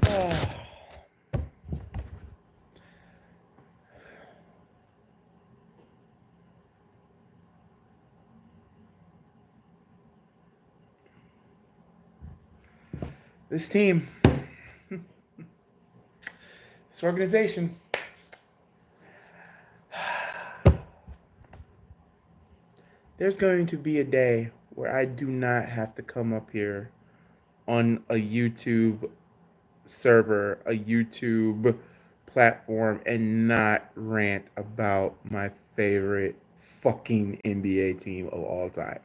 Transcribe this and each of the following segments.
Oh. This team, this organization, there's going to be a day where I do not have to come up here on a YouTube server, a YouTube platform, and not rant about my favorite fucking NBA team of all time.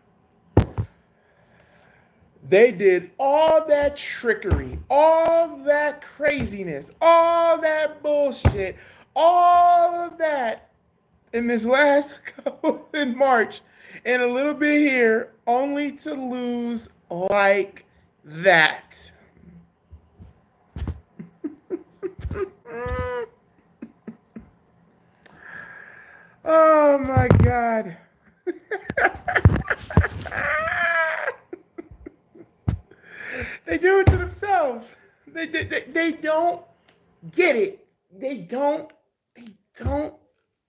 They did all that trickery, all that craziness, all that bullshit, all of that in this last couple in March and a little bit here, only to lose like that. Oh my God. They do it to themselves. They don't get it. They don't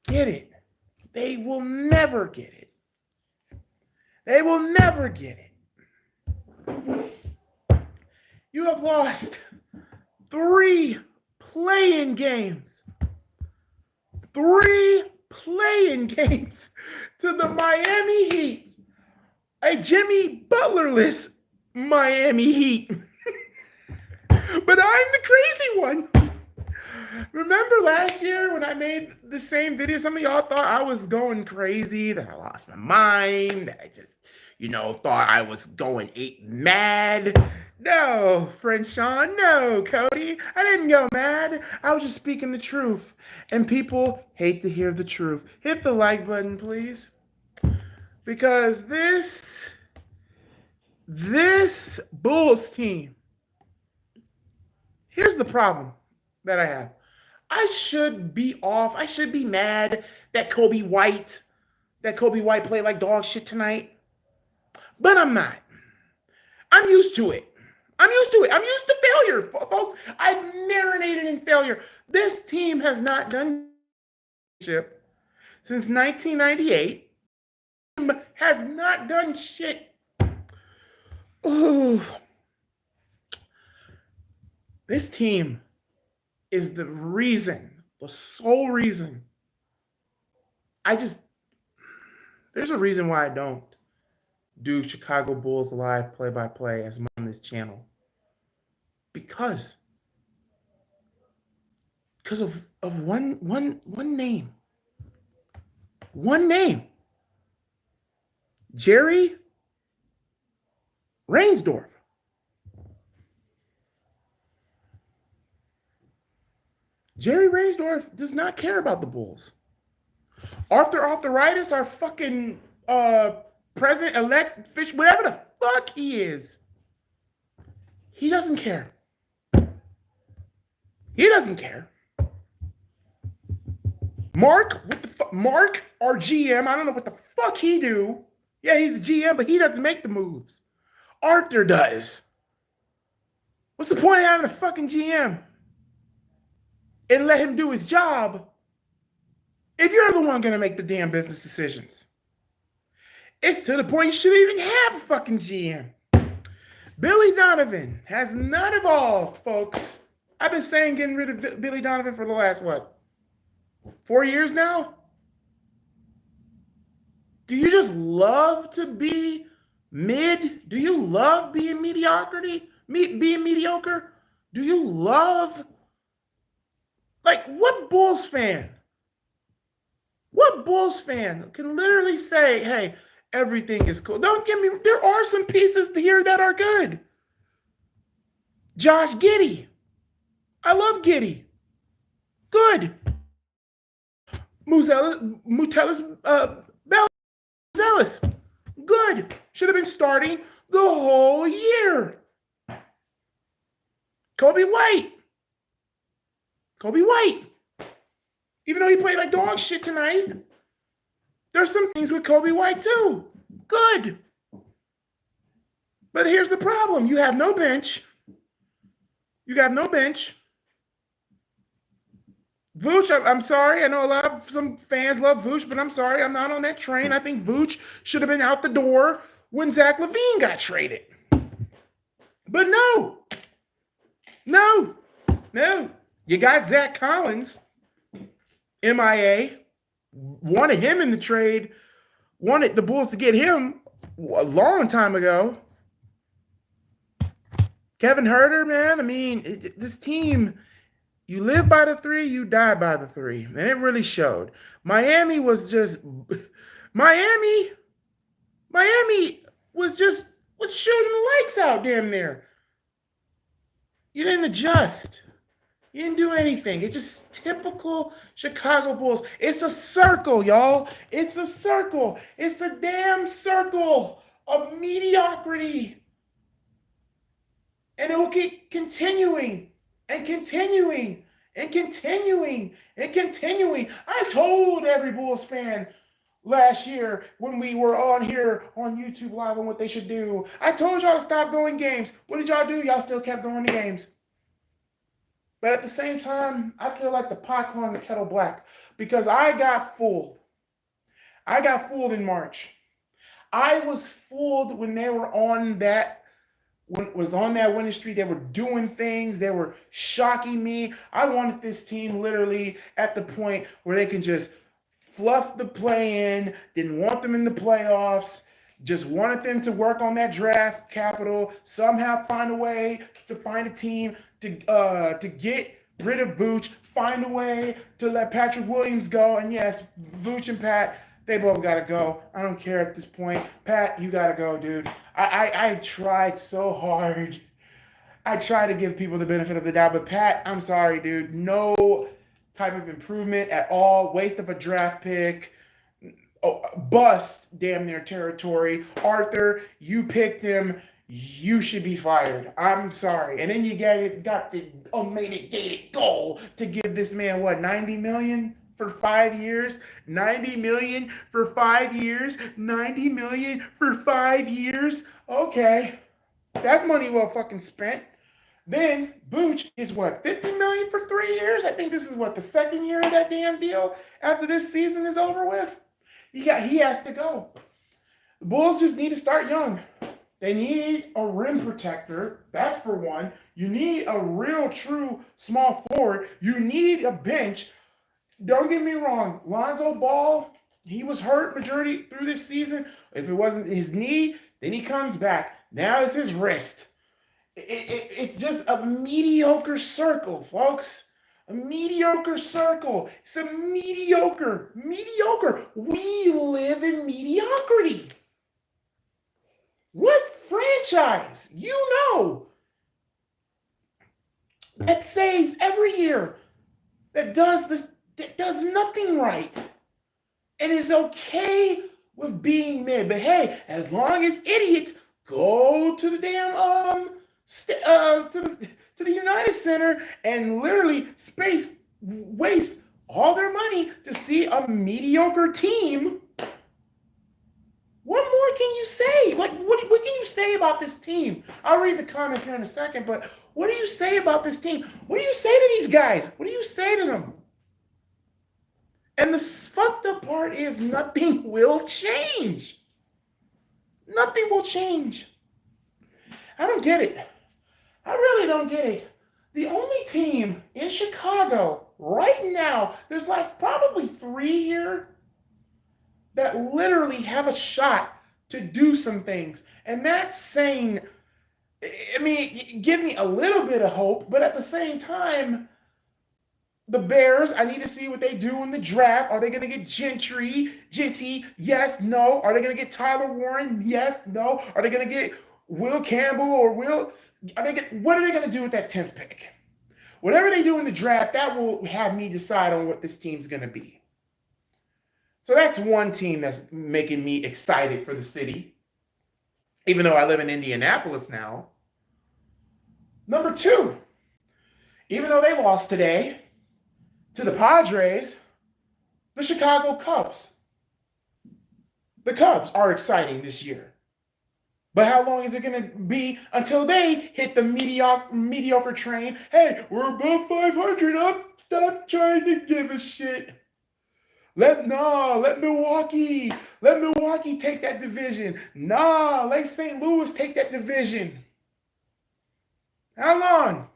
get it. They will never get it. They will never get it. You have lost 3 play-in games. 3 play-in games to the Miami Heat. A Jimmy Butlerless Miami Heat. But I'm the crazy one. Remember last year when I made the same video? Some of y'all thought I was going crazy, that I lost my mind, that I just, thought I was going ape mad. No, friend Sean, no, Cody. I didn't go mad. I was just speaking the truth. And people hate to hear the truth. Hit the like button, please. Because this Bulls team, here's the problem that I have. I should be mad that Kobe White played like dog shit tonight. But I'm not. I'm used to it. I'm used to failure, folks. I've marinated in failure. This team has not done shit since 1998. Has not done shit. Ooh. This team is the sole reason. There's a reason why I don't do Chicago Bulls live play-by-play as on this channel. Because of one name. One name. Jerry Rainstorm. Jerry Rainsdorf does not care about the Bulls. Arthur Arthritis, our fucking president-elect, fish, whatever the fuck he is, he doesn't care. He doesn't care. Mark, Mark, our GM, I don't know what the fuck he do. Yeah, he's the GM, but he doesn't make the moves. Arthur does. What's the point of having a fucking GM? And let him do his job if you're the one going to make the damn business decisions. It's to the point you shouldn't even have a fucking GM. Billy Donovan has not evolved, folks. I've been saying getting rid of Billy Donovan for the last, 4 years now? Do you just love to be mid? Do you love being mediocrity? Being mediocre? Do you love... what Bulls fan can literally say, hey, everything is cool? Don't get me, there are some pieces here that are good. Josh Giddey. I love Giddey. Good. Mutelis Bellis. Good. Should have been starting the whole year. Kobe White. Even though he played like dog shit tonight, there's some things with Kobe White too. Good. But here's the problem. You have no bench. You got no bench. Vooch, I'm sorry. I know some fans love Vooch, but I'm sorry. I'm not on that train. I think Vooch should have been out the door when Zach LaVine got traded. But no, no, no. You got Zach Collins, MIA, wanted him in the trade, wanted the Bulls to get him a long time ago. Kevin Huerter, man, I mean, this team, you live by the three, you die by the three. And it really showed. Miami was Miami was shooting the lights out damn near. You didn't adjust. You didn't do anything. It's just typical Chicago Bulls. It's a circle, y'all. It's a circle. It's a damn circle of mediocrity. And it will keep continuing and continuing and continuing and continuing. I told every Bulls fan last year when we were on here on YouTube Live on what they should do. I told y'all to stop going games. What did y'all do? Y'all still kept going to games. But at the same time, I feel like the pot calling the kettle black because I got fooled. I got fooled in March. I was fooled when they were on that winning streak. They were doing things. They were shocking me. I wanted this team literally at the point where they can just fluff the play-in, didn't want them in the playoffs, just wanted them to work on that draft capital, somehow find a way to find a team to get rid of Vooch, find a way to let Patrick Williams go. And yes, Vooch and Pat, they both got to go. I don't care at this point. Pat, you got to go, dude. I tried so hard. I try to give people the benefit of the doubt, but Pat, I'm sorry, dude. No type of improvement at all. Waste of a draft pick. Bust damn near territory. Arthur, you picked him. You should be fired. I'm sorry. And then you got the unmitigated goal to give this man, what, $90 million for 5 years? $90 million for 5 years? $90 million for 5 years? Okay. That's money well fucking spent. Then Vooch is what, $50 million for 3 years? I think this is what, the second year of that damn deal after this season is over with? He has to go. The Bulls just need to start young. They need a rim protector. That's for one. You need a real, true small forward. You need a bench. Don't get me wrong. Lonzo Ball, he was hurt majority through this season. If it wasn't his knee, then he comes back. Now it's his wrist. It's just a mediocre circle, folks. A mediocre circle. It's a mediocre. We live in mediocrity. What franchise, that says every year that does this, that does nothing right and is okay with being mid? But hey, as long as idiots go to the damn to the United Center and literally waste all their money to see a mediocre team. What more can you say? What can you say about this team? I'll read the comments here in a second, but what do you say about this team? What do you say to these guys? What do you say to them? And the fucked up part is nothing will change. Nothing will change. I don't get it. I really don't get it. The only team in Chicago right now, there's like probably 3 here that literally have a shot to do some things. And that's saying, I mean, give me a little bit of hope, but at the same time, the Bears, I need to see what they do in the draft. Are they going to get Genty? Yes, no. Are they going to get Tyler Warren? Yes, no. Are they going to get Will Campbell or what are they going to do with that 10th pick? Whatever they do in the draft, that will have me decide on what this team's going to be. So that's one team that's making me excited for the city, even though I live in Indianapolis now. Number 2, even though they lost today to the Padres, the Chicago Cubs. The Cubs are exciting this year. But how long is it going to be until they hit the mediocre train? Hey, we're above 500 up. Stop trying to give a shit. Let Milwaukee take that division. Nah, let St. Louis take that division. How long?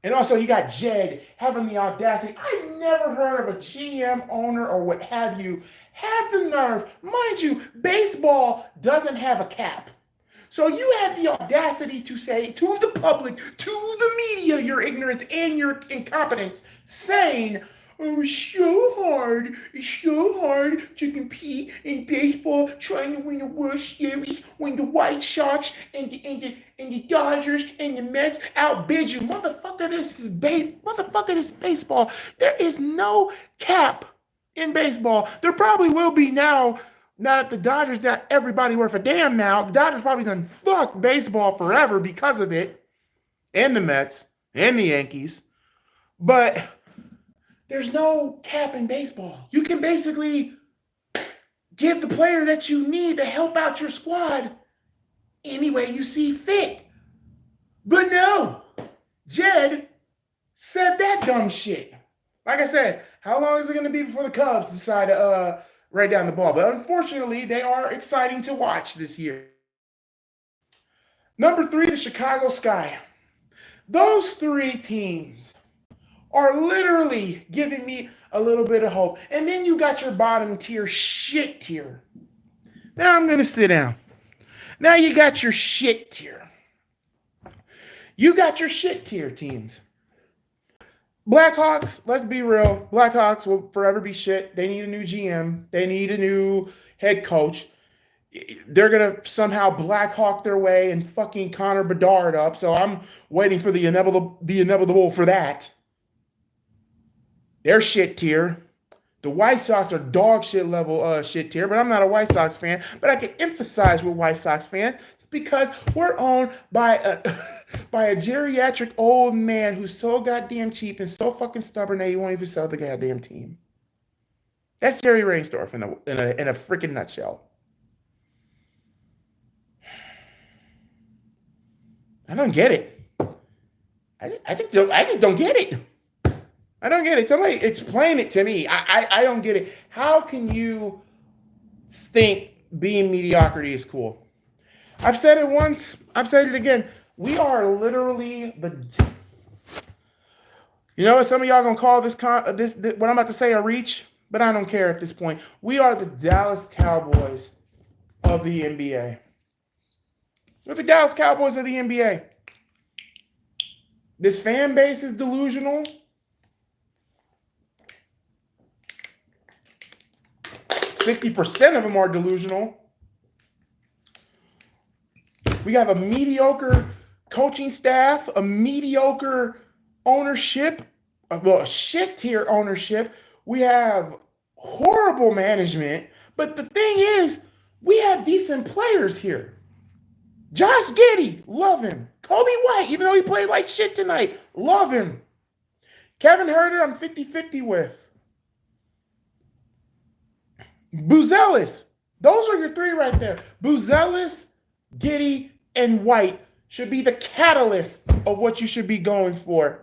And also, you got Jed having the audacity. I never heard of a GM, owner, or what have you have the nerve. Mind you, baseball doesn't have a cap. So you have the audacity to say to the public, to the media, your ignorance and your incompetence, saying, oh, it's so hard to compete in baseball, trying to win the World Series when the White Sox and the Dodgers and the Mets outbid you. Motherfucker, this is baseball. There is no cap in baseball. There probably will be now that the Dodgers got everybody worth a damn now. The Dodgers probably done fuck baseball forever because of it. And the Mets and the Yankees. But there's no cap in baseball. You can basically give the player that you need to help out your squad any way you see fit. But no, Jed said that dumb shit. Like I said, how long is it going to be before the Cubs decide to write down the ball? But unfortunately, they are exciting to watch this year. Number 3, the Chicago Sky. Those 3 teams are literally giving me a little bit of hope. And then you got your bottom tier, shit tier. Now I'm going to sit down. Now you got your shit tier. You got your shit tier teams. Blackhawks, let's be real. Blackhawks will forever be shit. They need a new GM. They need a new head coach. They're going to somehow Blackhawk their way and fucking Connor Bedard up. So I'm waiting for the inevitable for that. They're shit tier. The White Sox are dog shit level shit tier, but I'm not a White Sox fan. But I can emphasize with White Sox fan because we're owned by a geriatric old man who's so goddamn cheap and so fucking stubborn that he won't even sell the goddamn team. That's Jerry Rainstorm in a freaking nutshell. I don't get it. I just don't get it. I don't get it. Somebody explain it to me. I don't get it. How can you think being mediocrity is cool? I've said it once. I've said it again. We are literally you know what? Some of y'all gonna call this what I'm about to say a reach, but I don't care at this point. We are the Dallas Cowboys of the NBA. We're the Dallas Cowboys of the NBA. This fan base is delusional. 60% of them are delusional. We have a mediocre coaching staff, a mediocre ownership, a shit tier ownership. We have horrible management. But the thing is, we have decent players here. Josh Giddey, love him. Kobe White, even though he played like shit tonight, love him. Kevin Huerter, I'm 50-50 with. Buzelis. Those are your 3 right there. Buzelis, Giddey, and White should be the catalyst of what you should be going for.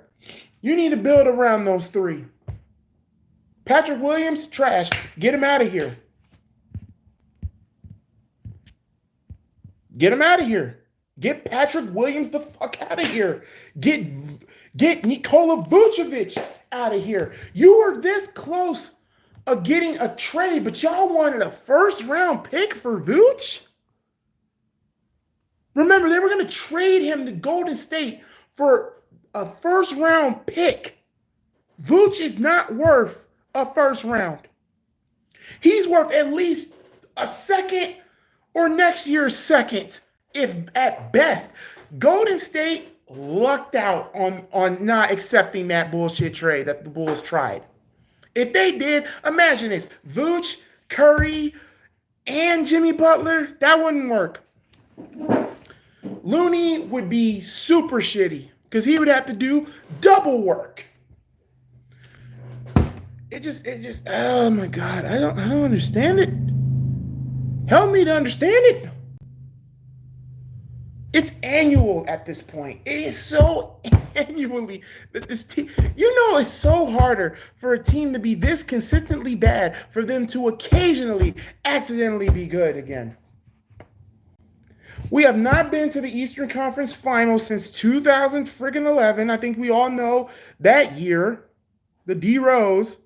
You need to build around those 3. Patrick Williams, trash. Get him out of here. Get him out of here. Get Patrick Williams the fuck out of here. Get Nikola Vucevic out of here. You were this close of getting a trade, but y'all wanted a first-round pick for Vooch? Remember, they were going to trade him to Golden State for a first-round pick. Vooch is not worth a first round. He's worth at least a second or next year's second, if at best. Golden State lucked out on not accepting that bullshit trade that the Bulls tried. If they did, imagine this. Vooch, Curry, and Jimmy Butler, that wouldn't work. Looney would be super shitty because he would have to do double work. It just, oh my God, I don't understand it. Help me to understand it. It's annual at this point. It is so annually that this team, it's so harder for a team to be this consistently bad for them to occasionally accidentally be good again. We have not been to the Eastern Conference Finals since 2011. I think we all know that year, the D Rose.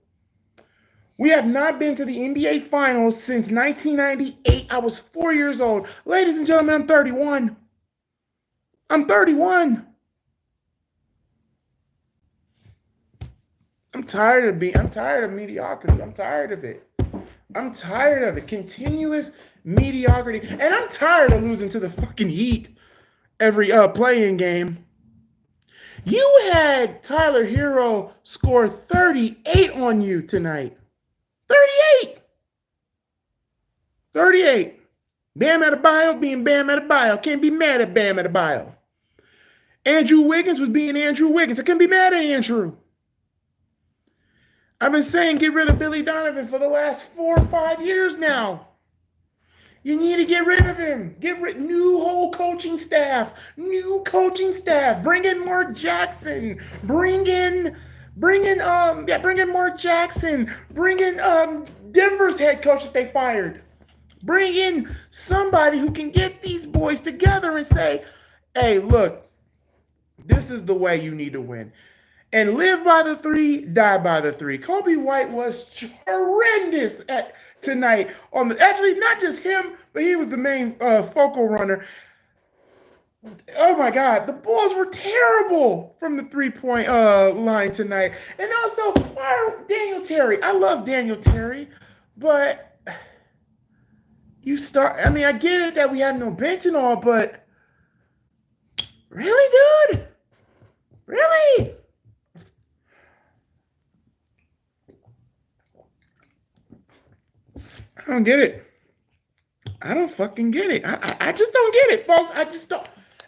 We have not been to the NBA Finals since 1998. I was 4 years old. Ladies and gentlemen, I'm 31. I'm 31. I'm tired of mediocrity. I'm tired of it. I'm tired of it. Continuous mediocrity. And I'm tired of losing to the fucking Heat every playing game. You had Tyler Hero score 38 on you tonight. 38. 38. Bam Adebayo being Bam Adebayo. Can't be mad at Bam Adebayo. Andrew Wiggins was being Andrew Wiggins. I can't be mad at Andrew. I've been saying get rid of Billy Donovan for the last 4 or 5 years now. You need to get rid of him. New whole coaching staff. New coaching staff. Bring in Mark Jackson. Bring in Mark Jackson. Bring in Denver's head coach that they fired. Bring in somebody who can get these boys together and say, hey, look, this is the way you need to win. And live by the three, die by the three. Kobe White was horrendous tonight. Actually, not just him, but he was the main focal runner. Oh my God, the Bulls were terrible from the 3-point line tonight. And also, Daniel Terry. I love Daniel Terry, but I get it that we have no bench and all, but really, dude? Really? I don't get it. I don't fucking get it. I just don't get it, folks.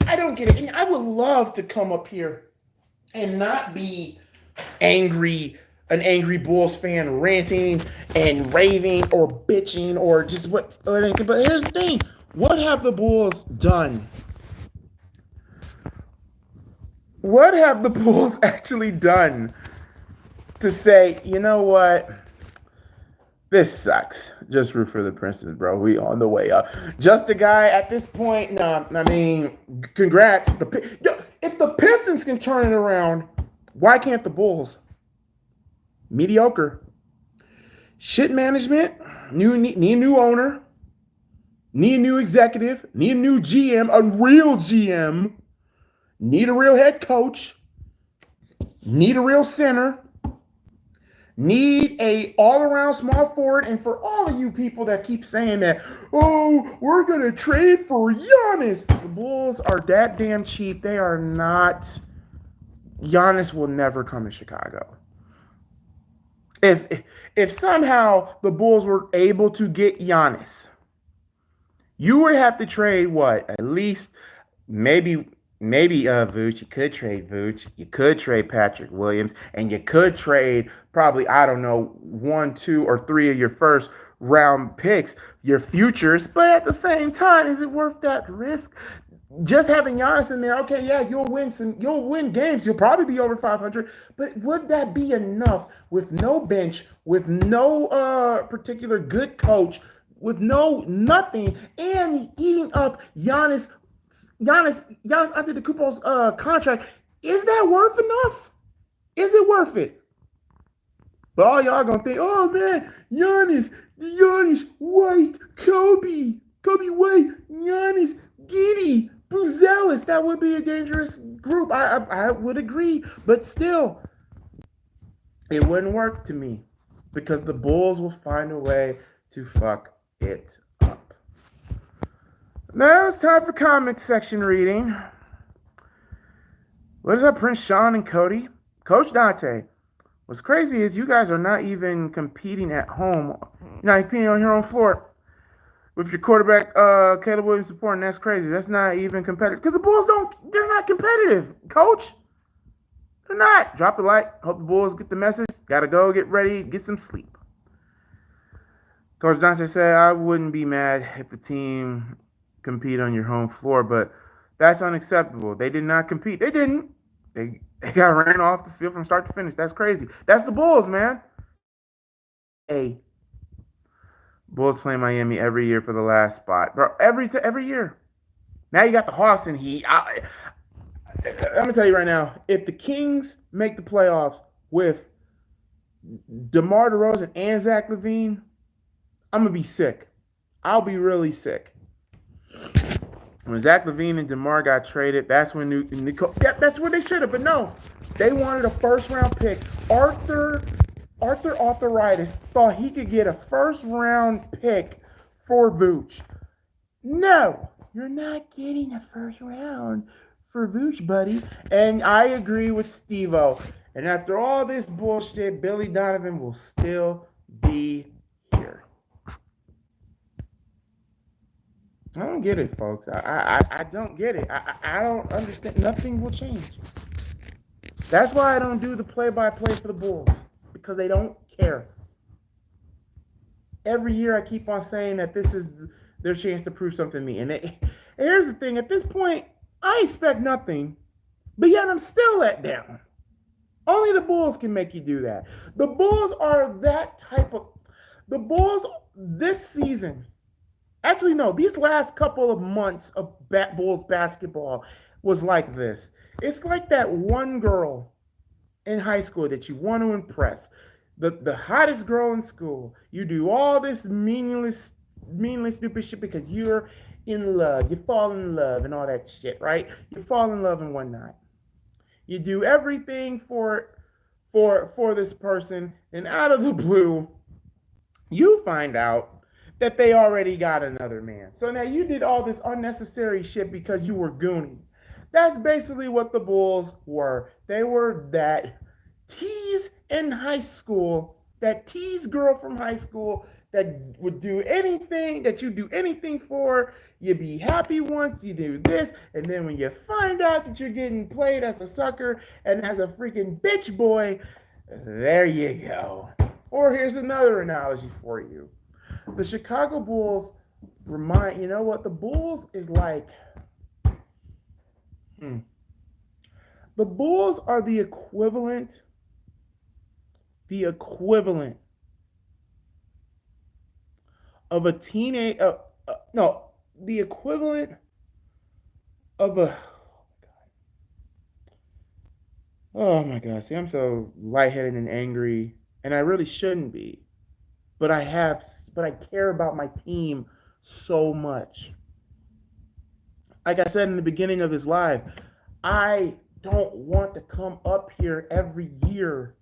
I don't get it. And I would love to come up here and not be an angry Bulls fan ranting and raving or bitching or just what. But here's the thing. What have the Bulls done? What have the Bulls actually done to say, you know what? This sucks. Just root for the Princeton, bro. We on the way up. Just a guy at this point. Congrats. If the Pistons can turn it around, why can't the Bulls? Mediocre. Shit management. Need a new owner. Need a new executive. Need a new GM. A real GM. Need a real head coach. Need a real center. Need a all-around small forward. And for all of you people that keep saying that, oh, we're going to trade for Giannis. The Bulls are that damn cheap. They are not. Giannis will never come to Chicago. If somehow the Bulls were able to get Giannis, you would have to trade what? At least maybe Vooch. You could trade Vooch. You could trade Patrick Williams. And you could trade probably, 1, 2, or 3 of your first round picks, your futures. But at the same time, is it worth that risk? Just having Giannis in there, okay, yeah, you'll win games. You'll probably be over 500. But would that be enough with no bench, with no particular good coach, with nothing, and eating up Giannis Antetokounmpo's contract? Is that worth enough? Is it worth it? But all y'all gonna think, oh man, Giannis, White, Kobe White, Giannis, Giddey, Buzelis. That would be a dangerous group. I would agree, but still, it wouldn't work to me because the Bulls will find a way to fuck it up. Now it's time for comment section reading. What is up, Prince Sean and Cody? Coach Dante, what's crazy is you guys are not even competing at home. You're not competing on your own floor with your quarterback, Caleb Williams supporting. That's crazy. That's not even competitive. Because the Bulls they're not competitive, Coach. They're not. Drop the like. Hope the Bulls get the message. Gotta go, get ready, get some sleep. Coach Dante said, I wouldn't be mad if the team compete on your home floor, but That's unacceptable. They did not compete. They didn't. They got ran off the field from start to finish. That's crazy. That's the Bulls, man. Hey, Bulls play Miami every year for the last spot, bro. Every year. Now you got the Hawks and Heat. I'm gonna tell you right now, if the Kings make the playoffs with DeMar DeRozan and Zach LaVine, I'm gonna be sick. I'll be really sick. When Zach LaVine and DeMar got traded, that's when that's where they should have. But no, they wanted a first round pick. Arthur Arthritis thought he could get a first round pick for Vooch. No, you're not getting a first round for Vooch, buddy. And I agree with Steve-O. And after all this bullshit, Billy Donovan will still be here. I don't get it, folks. I don't get it. I don't understand. Nothing will change. That's why I don't do the play-by-play for the Bulls, because they don't care. Every year I keep on saying that this is their chance to prove something to me. And here's the thing. At this point, I expect nothing, but yet I'm still let down. Only the Bulls can make you do that. The Bulls are that type of... The Bulls this season... Actually, no. These last couple of months of Bulls basketball was like this. It's like that one girl in high school that you want to impress. The hottest girl in school. You do all this meaningless, stupid shit because you're in love. You fall in love and all that shit, right? You fall in love in one night. You do everything for this person, and out of the blue, you find out that they already got another man. So now you did all this unnecessary shit because you were gooning. That's basically what the Bulls were. They were that tease in high school, that tease girl from high school that would do anything, that you do anything for. You be happy once, you do this, and then when you find out that you're getting played as a sucker and as a freaking bitch boy, there you go. Or here's another analogy for you. The Chicago Bulls remind, you know what? The Bulls is like, the Bulls are the equivalent of a teenage, the equivalent of a, oh my God, see, I'm so lightheaded and angry, and I really shouldn't be, but I care about my team so much. Like I said in the beginning of this live, I don't want to come up here every year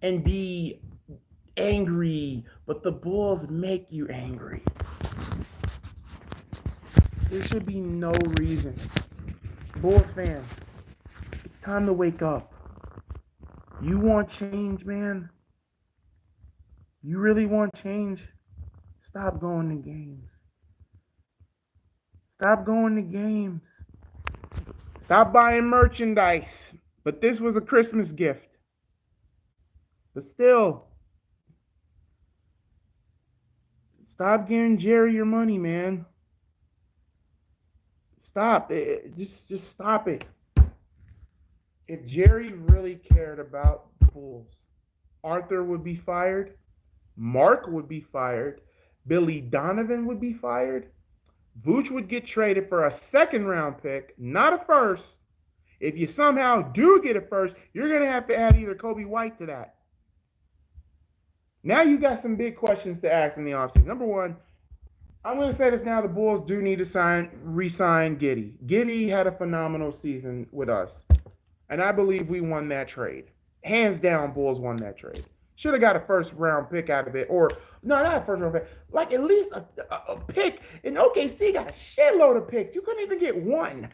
and be angry, but the Bulls make you angry. There should be no reason. Bulls fans, it's time to wake up. You want change, man? You really want change? Stop going to games. Stop going to games. Stop buying merchandise. But this was a Christmas gift. But still, stop giving Jerry your money, man. Stop it. Just stop it. If Jerry really cared about the Bulls, Arthur would be fired. Mark would be fired. Billy Donovan would be fired. Vooch would get traded for a second round pick, not a first. If you somehow do get a first, you're going to have to add either Kobe White to that. Now you got some big questions to ask in the offseason. Number one, I'm going to say this now, the Bulls do need to re-sign Giddey. Giddey had a phenomenal season with us, and I believe we won that trade. Hands down, Bulls won that trade. Should have got a first round pick out of it. Or, no, not a first round pick. Like at least a pick. And OKC got a shitload of picks. You couldn't even get one.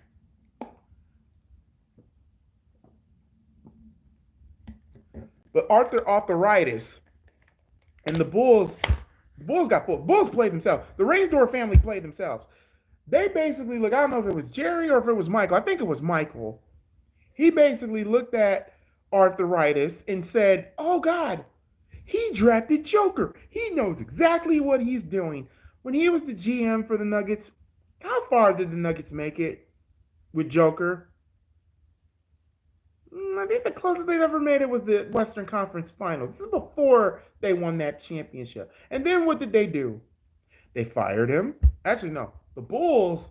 But Arthritis and the Bulls got full. The Bulls played themselves. The Rainstorm family played themselves. They basically, look, I don't know if it was Jerry or if it was Michael. I think it was Michael. He basically looked at Arthritis and said, oh, God, he drafted Joker. He knows exactly what he's doing. When he was the GM for the Nuggets, how far did the Nuggets make it? with Joker. I think the closest they've ever made it was the Western Conference Finals. This is before they won that championship. And then what did they do? They fired him. Actually, no. The Bulls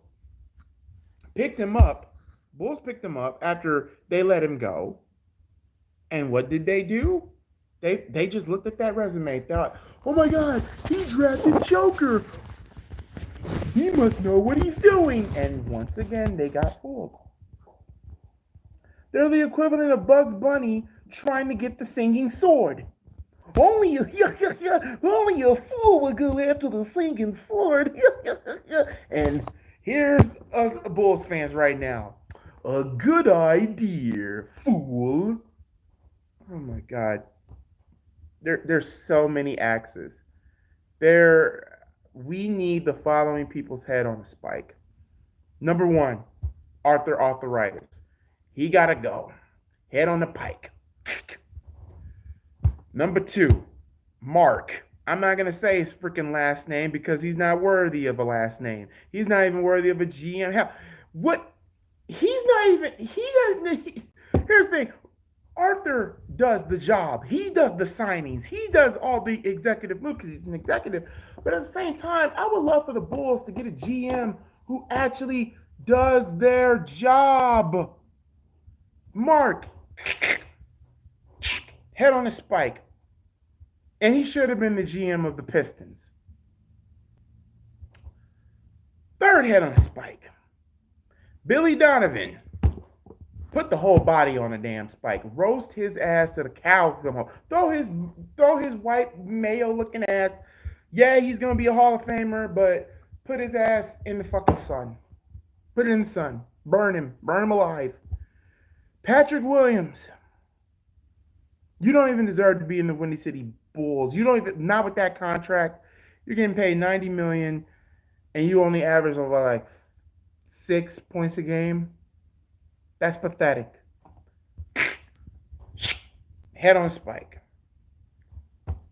picked him up. Bulls picked him up after they let him go. And what did they do? They just looked at that resume, thought, oh my God, he drafted Joker. He must know what he's doing. And once again, they got fooled. They're the equivalent of Bugs Bunny trying to get the singing sword. Only a fool would go after the singing sword. And here's us Bulls fans right now. A good idea, fool. Oh my God. There's so many axes. We need the following people's head on a spike. Number one, arthritis. He gotta go. Head on the pike. Number two, Mark. I'm not gonna say his freaking last name because he's not worthy of a last name. He's not even worthy of a GM. Hell, what? He's not even. He doesn't. Here's the thing. Arthur does the job. He does the signings. He does all the executive moves because he's an executive. But at the same time, I would love for the Bulls to get a GM who actually does their job. Mark, head on a spike. And he should have been the GM of the Pistons. Third head on a spike. Billy Donovan. Put the whole body on a damn spike. Roast his ass to the cows come home. Throw his white Mayo looking ass. Yeah, he's gonna be a Hall of Famer, but put his ass in the fucking sun. Put it in the sun. Burn him. Burn him alive. Patrick Williams. You don't even deserve to be in the Windy City Bulls. You don't even, not with that contract. You're getting paid $90 million and you only average over like 6 points a game. That's pathetic. Head on spike.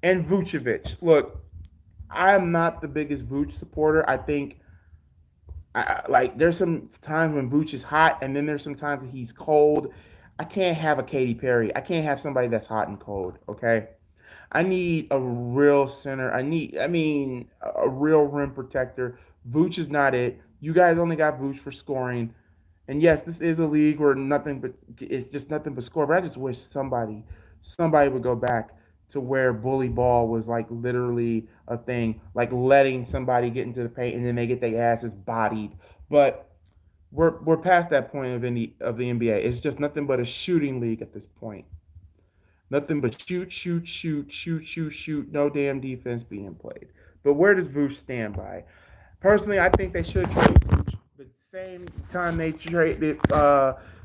And Vucevic. Look, I'm not the biggest Vuce supporter. I think there's some times when Vooch is hot, and then there's some times that he's cold. I can't have a Katy Perry. I can't have somebody that's hot and cold. Okay, I need a real center. A real rim protector. Vooch is not it. You guys only got Vooch for scoring. And yes, this is a league where it's just nothing but score. But I just wish somebody would go back to where bully ball was like literally a thing, like letting somebody get into the paint and then they get their asses bodied. But we're past that point of the NBA. It's just nothing but a shooting league at this point. Nothing but shoot, shoot, shoot, shoot, shoot, shoot. No damn defense being played. But where does Vooch stand by? Personally, I think they should trade Vooch the same time they traded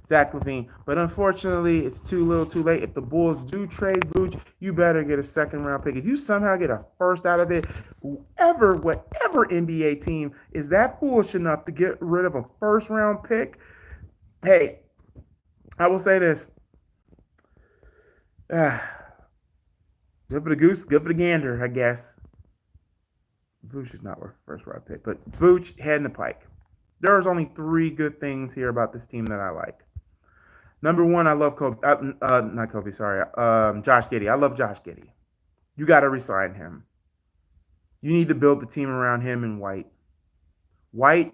Zach LaVine. But unfortunately, it's too little too late. If the Bulls do trade Vooch, you better get a second-round pick. If you somehow get a first out of it, whatever NBA team is that foolish enough to get rid of a first-round pick, hey, I will say this. Good for the goose, good for the gander, I guess. Vooch is not worth a first-round pick, but Vooch, head in the pike. There's only 3 good things here about this team that I like. Number one, I love Josh Giddey. I love Josh Giddey. You got to resign him. You need to build the team around him and White. White,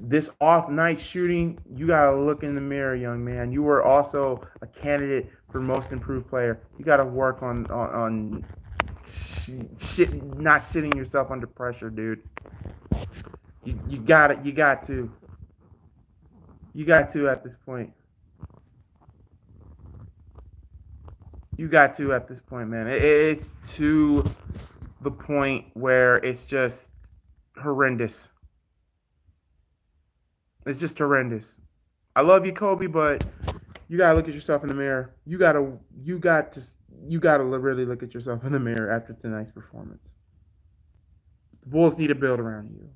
this off-night shooting, you got to look in the mirror, young man. You were also a candidate for most improved player. You got to work on not shitting yourself under pressure, dude. You got it. You got to at this point. You got to at this point, man. It's to the point where it's just horrendous. It's just horrendous. I love you, Kobe, but you gotta look at yourself in the mirror. You gotta really look at yourself in the mirror after tonight's performance. The Bulls need to build around you.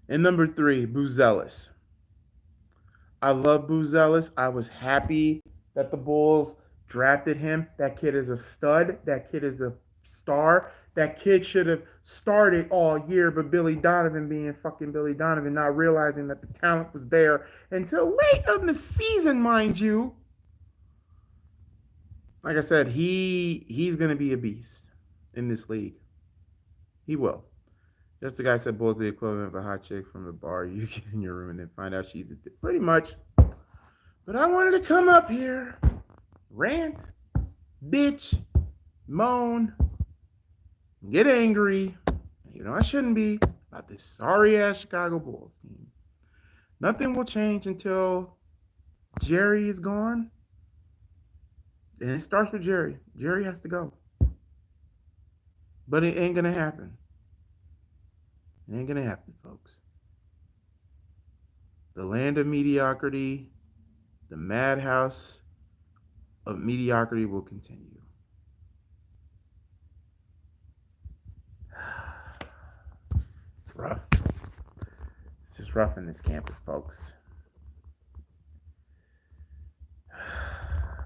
And number 3, Buzelis. I love Buzelis. I was happy that the Bulls drafted him. That kid is a stud. That kid is a star. That kid should have started all year, but Billy Donovan being fucking Billy Donovan, not realizing that the talent was there until late in the season, mind you. Like I said, he's gonna be a beast in this league. He will. Just the guy said Bull's the equivalent of a hot chick from a bar you get in your room and then find out she's pretty much. But I wanted to come up here, rant, bitch, moan, get angry. You know I shouldn't be about this sorry ass Chicago Bulls team. Nothing will change until Jerry is gone. And it starts with Jerry. Jerry has to go. But it ain't gonna happen. It ain't gonna happen, folks. The land of mediocrity, the madhouse of mediocrity will continue. It's rough. It's just rough in this campus, folks.